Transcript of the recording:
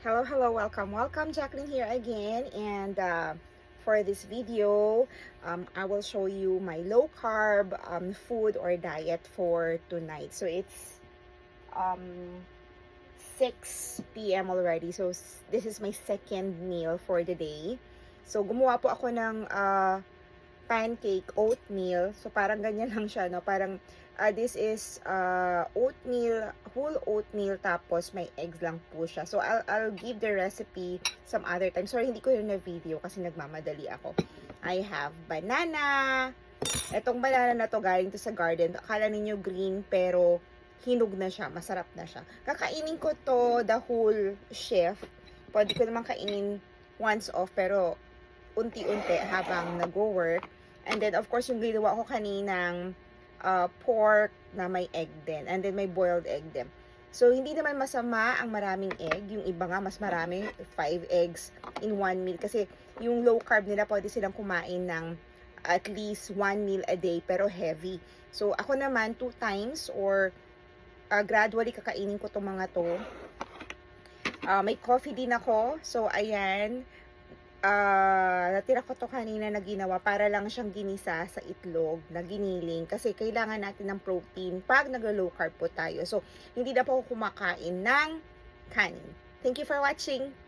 Hello, welcome. Jacqueline here again, and for this video, I will show you my low carb food or diet for tonight. So it's 6 p.m. already. So this is my second meal for the day. So gumawa po ako ng pancake oatmeal. So parang ganyan lang siya, no? Parang this is oatmeal, whole oatmeal, tapos may eggs lang po siya. So I'll give the recipe some other time. Sorry, hindi ko yun na video kasi nagmamadali ako. I have banana. Etong banana na to galing to sa garden. Akala ninyo green pero hinog na siya, masarap na siya. Kakainin ko to the whole shift. Pwede ko naman kainin once off pero unti-unti habang nag-work. And then, of course, yung ginawa ko kaninang pork na may egg din. And then, may boiled egg din. So, hindi naman masama ang maraming egg. Yung iba nga, mas marami, 5 eggs in 1 meal. Kasi, yung low carb nila, pwede silang kumain ng at least 1 meal a day, pero heavy. So, ako naman, 2 times or gradually kakainin ko itong mga to. May coffee din ako. So, ayan. Natira ko to kanina na ginawa para lang siyang ginisa sa itlog na giniling kasi kailangan natin ng protein pag naglo-low carb po tayo. So, hindi na po ako kumakain ng kanin. Thank you for watching!